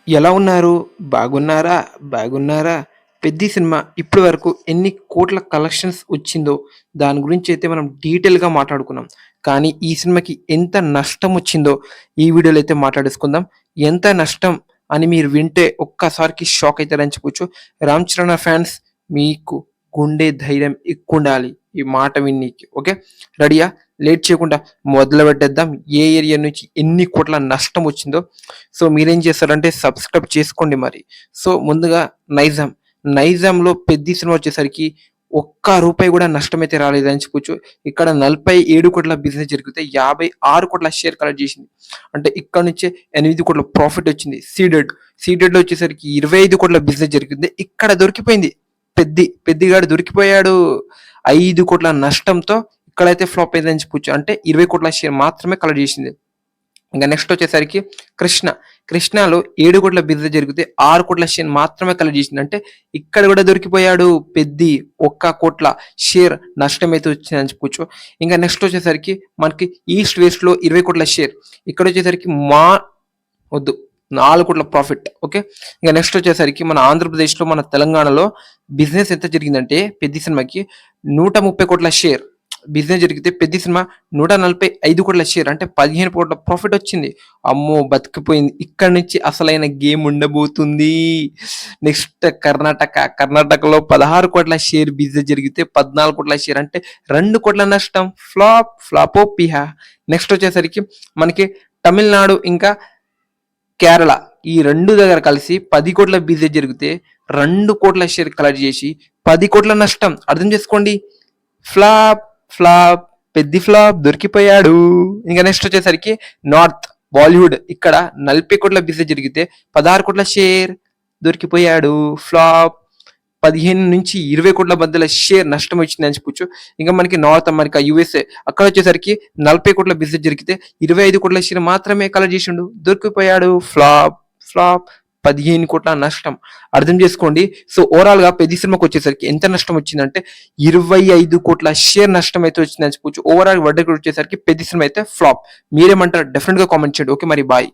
ఎలా ఉన్నారు? బాగున్నారా? బాగున్నారా? 'పెద్ది' సినిమా ఇప్పటి వరకు ఎన్ని కోట్ల కలెక్షన్స్ వచ్చిందో దాని గురించయితే మనం డీటెయిల్‌గా మాట్లాడుకున్నాం. కానీ ఈ సినిమాకి ఎంత నష్టమొచ్చిందో ఈ వీడియోలో అయితే మాట్లాడేసుకుందాం. ఎంత నష్టం అని మీరు వింటే ఒక్కసారికి షాక్ అయితారని చెప్పొచ్చు. 'రామ్ చరణ్' ఫ్యాన్స్ మీకు గుండె ధైర్యం ఎక్కువుండాలి ఈ మాట విననీకి. ఓకే. రెడీయా? లేట్ చేయకుండా మొదలుపెట్టేద్దాం. ఏ ఏరియా నుంచి ఎన్ని కోట్ల నష్టమొచ్చిందో. సో మీరేం చేస్తారంటే సబ్స్క్రైబ్ చేసుకోండి మరి. సో ముందుగా నైజాం. నైజాంలో 'పెద్ది' సినిమా వచ్చేసరికి ఒక్క రూపాయి కూడా నష్టమైతే రాలేదని చెప్పొచ్చు. ఇక్కడ 47,00,00,000 బిజినెస్ జరిగితే 56,00,00,000 షేర్ కలెక్ట్ చేసింది. అంటే ఇక్కడ నుంచే 8,00,00,000 ప్రాఫిట్ వచ్చింది. సీడెడ్‌లో వచ్చేసరికి 25,00,00,000 బిజినెస్ జరిగింది. ఇక్కడ దొరికిపోయింది. పెద్దిగాడు దొరికిపోయాడు. 5,00,00,000 నష్టంతో ఇక్కడైతే ఫ్లాప్ అయిందని చెప్పొచ్చు. అంటే 20,00,00,000 షేర్ మాత్రమే కలెక్ట్ చేసింది. ఇంకా నెక్స్ట్ వచ్చేసరికి కృష్ణలో 7,00,00,000 బిజినెస్ జరిగితే 6,00,00,000 షేర్ మాత్రమే కలెక్ట్ చేసింది. అంటే ఇక్కడ కూడా దొరికిపోయాడు. 1,00,00,000 షేర్ నష్టమైతే వచ్చిందని చెప్పుకోవచ్చు. ఇంకా నెక్స్ట్ వచ్చేసరికి మనకి ఈస్ట్ వెస్ట్‌లో 20,00,00,000 షేర్. ఇక్కడ వచ్చేసరికి వద్దు 4,00,00,000 ప్రాఫిట్. ఓకే. ఇంకా నెక్స్ట్ వచ్చేసరికి మన ఆంధ్రప్రదేశ్‌లో, మన తెలంగాణలో బిజినెస్ ఎంత జరిగిందంటే 'పెద్ది' సినిమాకి 130,00,00,000 షేర్ బిజినెస్ జరిగితే 'పెద్ది' సినిమా 145,00,00,000 షేర్ అంటే 15,00,00,000 ప్రాఫిట్ వచ్చింది. అమ్మో! బతికిపోయింది. ఇక్కడ నుంచి అసలైన గేమ్ ఉండబోతుంది. నెక్స్ట్ కర్ణాటకలో 16,00,00,000 షేర్ బిజినెస్ జరిగితే 14,00,00,000 షేర్ అంటే 2,00,00,000 నష్టం. ఫ్లాపో పిహా. నెక్స్ట్ వచ్చేసరికి మనకి తమిళనాడు ఇంకా కేరళ ఈ 2 దగ్గర కలిసి 10,00,00,000 బిజినెస్ జరిగితే 2,00,00,000 షేర్ కలెక్ట్ చేసి 10,00,00,000 నష్టం. అర్థం చేసుకోండి. ఫ్లాప్ 'పెద్ది' ఫ్లాప్ దొరికిపోయాడు. ఇంకా నెక్స్ట్ వచ్చేసరికి నార్త్ బాలీవుడ్ ఇక్కడ 40,00,00,000 బిజినెస్ జరిగితే 16,00,00,000 షేర్ దొరికిపోయాడు. ఫ్లాప్. 15-20,00,00,000 మధ్యలో షేర్ నష్టం వచ్చిందని చెప్పొచ్చు. ఇంకా మనకి నార్త్ అమెరికా, యూఎస్ఏ అక్కడ వచ్చేసరికి 40,00,00,000 బిజినెస్ జరిగితే 25,00,00,000 షేర్ మాత్రమే కలెక్ట్ చేసిండు. దొరికిపోయాడు. ఫ్లాప్. 15,00,00,000 నష్టం. అర్థం చేసుకోండి. సో ఓవరాల్ గా 'పెద్ది' సినిమాకి వచ్చేసరికి ఎంత నష్టం వచ్చిందంటే 25,00,00,000 షేర్ నష్టం అయితే వచ్చిందని చెప్పొచ్చు. ఓవరాల్ వర్డిక్ట్ వచ్చేసరికి 'పెద్ది' సినిమా అయితే ఫ్లాప్. మీరేమంటారు? డెఫినెట్ గా కామెంట్ చేయండి. ఓకే మరి బాయ్.